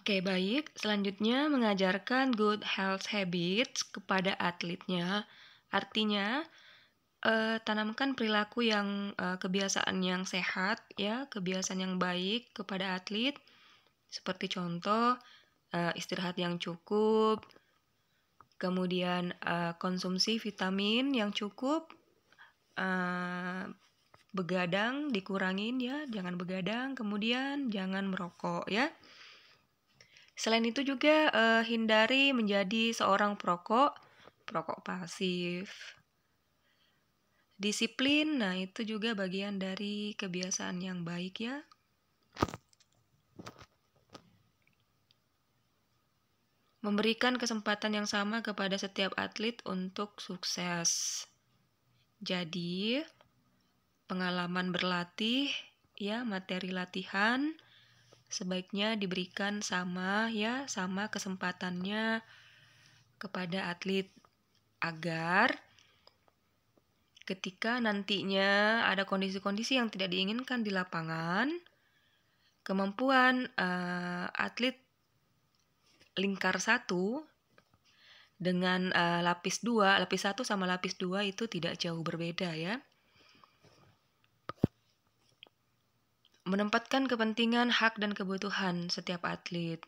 Oke, baik. Selanjutnya mengajarkan good health habits kepada atletnya. Artinya, tanamkan perilaku yang kebiasaan yang sehat, ya, kebiasaan yang baik kepada atlet. Seperti contoh, istirahat yang cukup, kemudian konsumsi vitamin yang cukup, begadang dikurangin ya, jangan begadang, kemudian jangan merokok ya. Selain itu juga hindari menjadi seorang perokok pasif. Disiplin, nah itu juga bagian dari kebiasaan yang baik ya. Memberikan kesempatan yang sama kepada setiap atlet untuk sukses. Jadi, pengalaman berlatih, ya, materi latihan sebaiknya diberikan sama kesempatannya kepada atlet agar ketika nantinya ada kondisi-kondisi yang tidak diinginkan di lapangan, kemampuan atlet lingkar 1 dengan lapis 1 sama lapis 2 itu tidak jauh berbeda ya. Menempatkan kepentingan, hak, dan kebutuhan setiap atlet.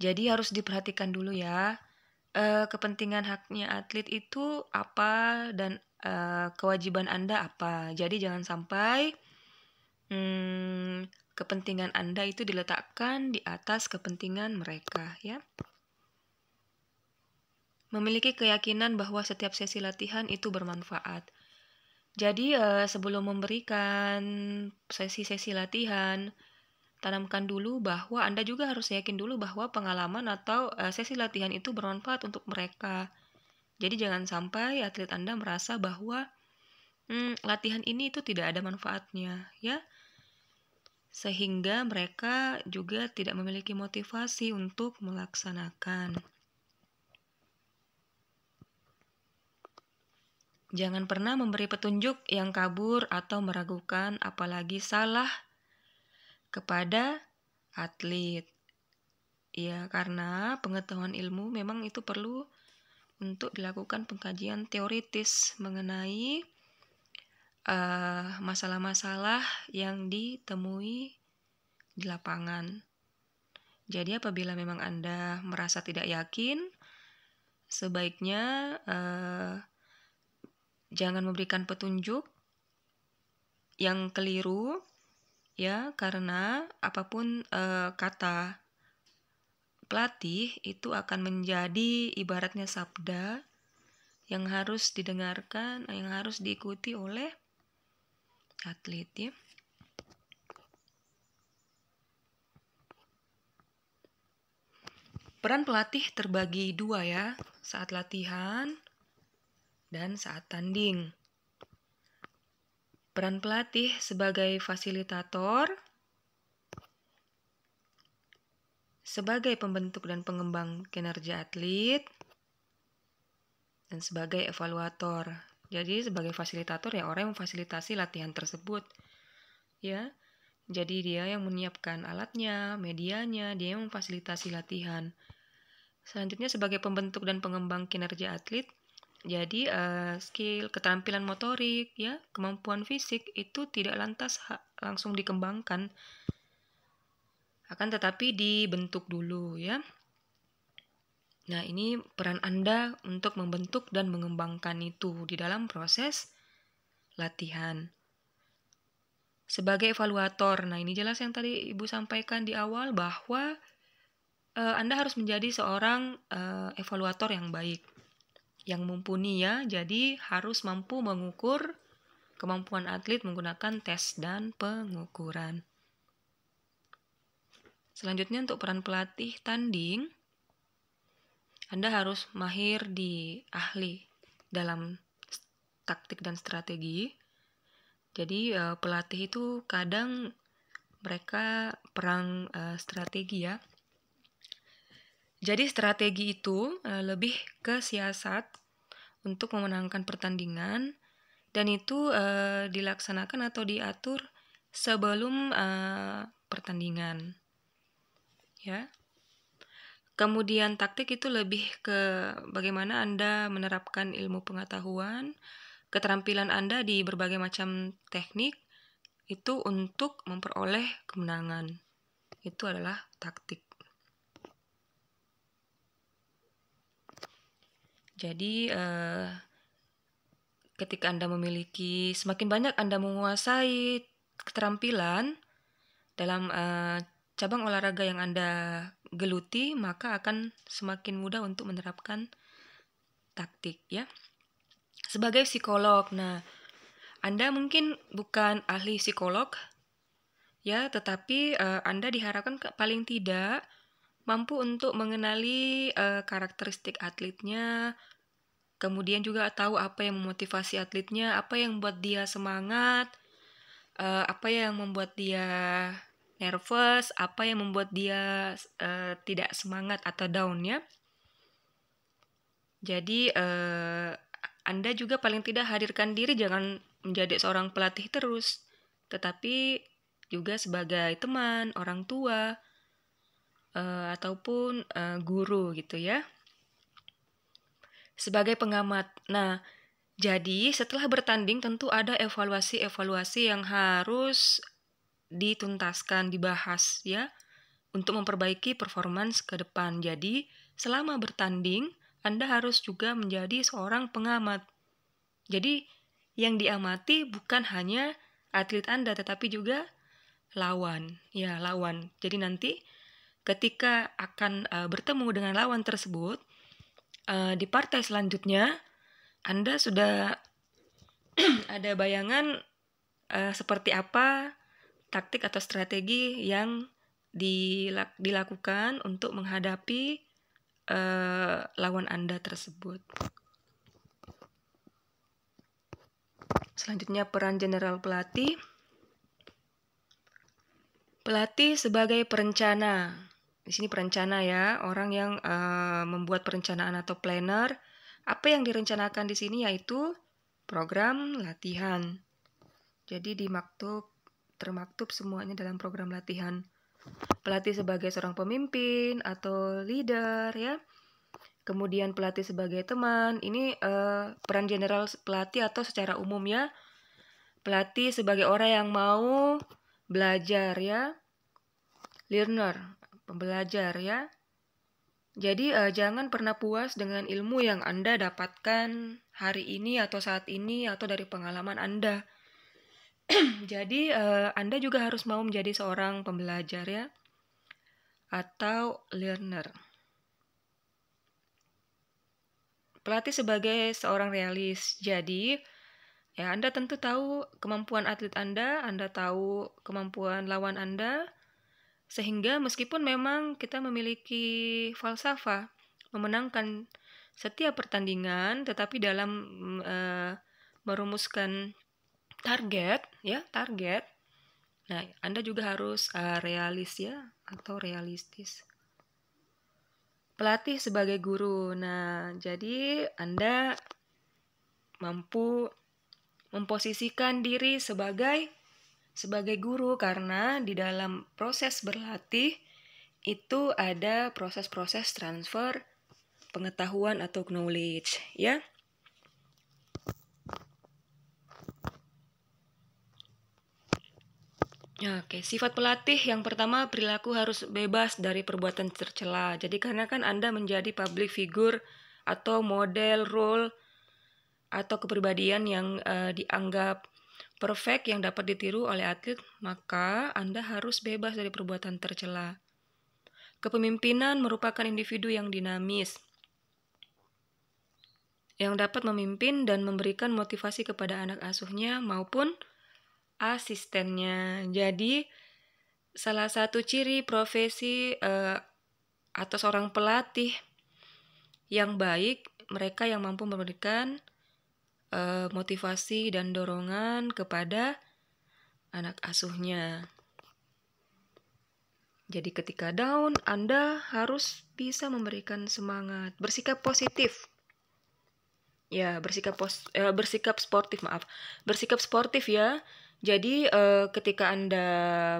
Jadi harus diperhatikan dulu ya, kepentingan haknya atlet itu apa dan kewajiban Anda apa. Jadi jangan sampai kepentingan Anda itu diletakkan di atas kepentingan mereka ya. Memiliki keyakinan bahwa setiap sesi latihan itu bermanfaat. Jadi sebelum memberikan sesi-sesi latihan, tanamkan dulu bahwa Anda juga harus yakin dulu bahwa pengalaman atau sesi latihan itu bermanfaat untuk mereka. Jadi jangan sampai atlet Anda merasa bahwa latihan ini itu tidak ada manfaatnya, ya. Sehingga mereka juga tidak memiliki motivasi untuk melaksanakan. Jangan pernah memberi petunjuk yang kabur atau meragukan, apalagi salah kepada atlet. Ya, karena pengetahuan ilmu memang itu perlu untuk dilakukan pengkajian teoritis mengenai masalah-masalah yang ditemui di lapangan. Jadi apabila memang Anda merasa tidak yakin, sebaiknya jangan memberikan petunjuk yang keliru, ya, karena apapun kata pelatih itu akan menjadi ibaratnya sabda yang harus didengarkan, yang harus diikuti oleh atlet ya. Peran pelatih terbagi 2 ya, saat latihan dan saat tanding. Peran pelatih sebagai fasilitator, sebagai pembentuk dan pengembang kinerja atlet, dan sebagai evaluator. Jadi sebagai fasilitator ya orang yang memfasilitasi latihan tersebut. Ya. Jadi dia yang menyiapkan alatnya, medianya, dia yang memfasilitasi latihan. Selanjutnya sebagai pembentuk dan pengembang kinerja atlet, jadi skill, keterampilan motorik, ya, kemampuan fisik itu tidak lantas langsung dikembangkan, akan tetapi dibentuk dulu ya. Nah, ini peran Anda untuk membentuk dan mengembangkan itu di dalam proses latihan. Sebagai evaluator, nah ini jelas yang tadi Ibu sampaikan di awal bahwa Anda harus menjadi seorang evaluator yang baik, yang mumpuni ya. Jadi harus mampu mengukur kemampuan atlet menggunakan tes dan pengukuran. Selanjutnya untuk peran pelatih tanding, Anda harus mahir ahli dalam taktik dan strategi. Jadi pelatih itu kadang mereka perang strategi ya. Jadi strategi itu lebih ke siasat untuk memenangkan pertandingan, dan itu dilaksanakan atau diatur sebelum pertandingan. Ya. Kemudian taktik itu lebih ke bagaimana Anda menerapkan ilmu pengetahuan, keterampilan Anda di berbagai macam teknik itu untuk memperoleh kemenangan. Itu adalah taktik. Jadi ketika Anda memiliki semakin banyak Anda menguasai keterampilan dalam cabang olahraga yang Anda geluti, maka akan semakin mudah untuk menerapkan taktik ya. Sebagai psikolog, nah Anda mungkin bukan ahli psikolog ya, tetapi Anda diharapkan paling tidak mampu untuk mengenali karakteristik atletnya, kemudian juga tahu apa yang memotivasi atletnya, apa yang membuat dia semangat, apa yang membuat dia nervous, apa yang membuat dia tidak semangat atau down ya. Jadi Anda juga paling tidak hadirkan diri, jangan menjadi seorang pelatih terus, tetapi juga sebagai teman, orang tua, ataupun guru gitu ya. Sebagai pengamat. Nah, jadi setelah bertanding tentu ada evaluasi-evaluasi yang harus dituntaskan, dibahas ya, untuk memperbaiki performance ke depan. Jadi, selama bertanding, Anda harus juga menjadi seorang pengamat. Jadi, yang diamati bukan hanya atlet Anda, tetapi juga lawan. Ya, lawan. Jadi nanti ketika akan bertemu dengan lawan tersebut, di partai selanjutnya, Anda sudah ada bayangan seperti apa taktik atau strategi yang dilakukan untuk menghadapi lawan Anda tersebut. Selanjutnya peran general pelatih. Pelatih sebagai perencana. Di sini perencana ya, orang yang membuat perencanaan atau planner. Apa yang direncanakan di sini yaitu program latihan. Jadi termaktub semuanya dalam program latihan. Pelatih sebagai seorang pemimpin atau leader ya. Kemudian pelatih sebagai teman. Ini peran general pelatih atau secara umum ya. Pelatih sebagai orang yang mau belajar ya. Learner, pembelajar ya. Jadi jangan pernah puas dengan ilmu yang Anda dapatkan hari ini atau saat ini atau dari pengalaman Anda. Jadi Anda juga harus mau menjadi seorang pembelajar ya, atau learner. Pelatih sebagai seorang realis. Jadi ya Anda tentu tahu kemampuan atlet Anda tahu kemampuan lawan Anda, sehingga meskipun memang kita memiliki falsafah memenangkan setiap pertandingan, tetapi dalam merumuskan target. Nah, Anda juga harus realis ya, atau realistis. Pelatih sebagai guru. Nah, jadi Anda mampu memposisikan diri sebagai guru, karena di dalam proses berlatih itu ada proses-proses transfer pengetahuan atau knowledge ya. Oke, sifat pelatih yang pertama, perilaku harus bebas dari perbuatan tercela. Jadi karena kan Anda menjadi public figure atau model role atau kepribadian yang dianggap perfect yang dapat ditiru oleh atlet, maka Anda harus bebas dari perbuatan tercela. Kepemimpinan merupakan individu yang dinamis, yang dapat memimpin dan memberikan motivasi kepada anak asuhnya maupun asistennya. Jadi, salah satu ciri profesi atau seorang pelatih yang baik, mereka yang mampu memberikan motivasi dan dorongan kepada anak asuhnya. Jadi ketika down, Anda harus bisa memberikan semangat, bersikap positif. Ya, bersikap sportif ya. Jadi ketika Anda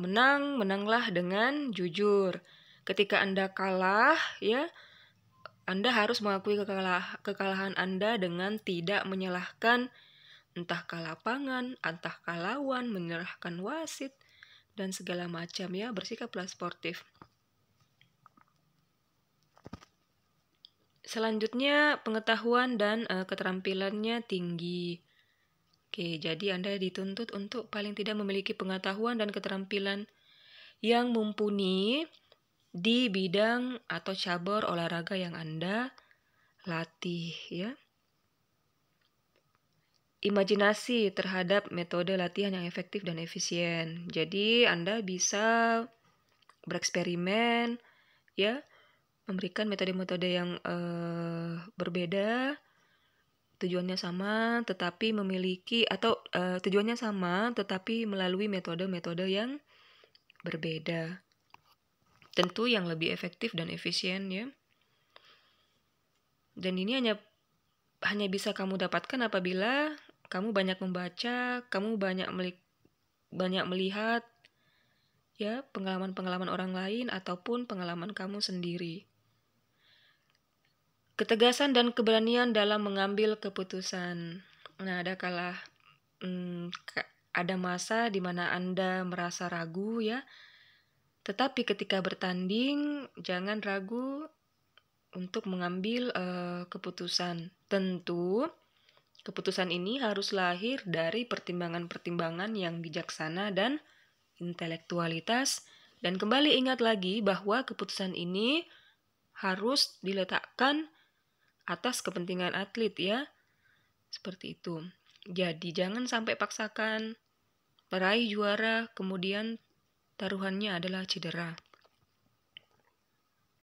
menang, menanglah dengan jujur. Ketika Anda kalah, ya, Anda harus mengakui kekalahan Anda dengan tidak menyalahkan entah lapangan, entah lawan, menyerahkan wasit, dan segala macam, ya, bersikaplah sportif. Selanjutnya, pengetahuan dan keterampilannya tinggi. Oke, jadi Anda dituntut untuk paling tidak memiliki pengetahuan dan keterampilan yang mumpuni di bidang atau cabur olahraga yang Anda latih, ya. Imajinasi terhadap metode latihan yang efektif dan efisien. Jadi Anda bisa bereksperimen, ya, memberikan metode-metode yang berbeda, tujuannya sama, tetapi tujuannya sama, tetapi melalui metode-metode yang berbeda. Tentu yang lebih efektif dan efisien, ya. Dan ini hanya bisa kamu dapatkan apabila kamu banyak membaca, kamu banyak melihat, ya, pengalaman-pengalaman orang lain ataupun pengalaman kamu sendiri. Ketegasan dan keberanian dalam mengambil keputusan. Nah, ada masa di mana Anda merasa ragu, ya. Tetapi ketika bertanding, jangan ragu untuk mengambil keputusan. Tentu, keputusan ini harus lahir dari pertimbangan-pertimbangan yang bijaksana dan intelektualitas. Dan kembali ingat lagi bahwa keputusan ini harus diletakkan atas kepentingan atlet, ya. Seperti itu. Jadi jangan sampai paksakan meraih juara, kemudian taruhannya adalah cedera.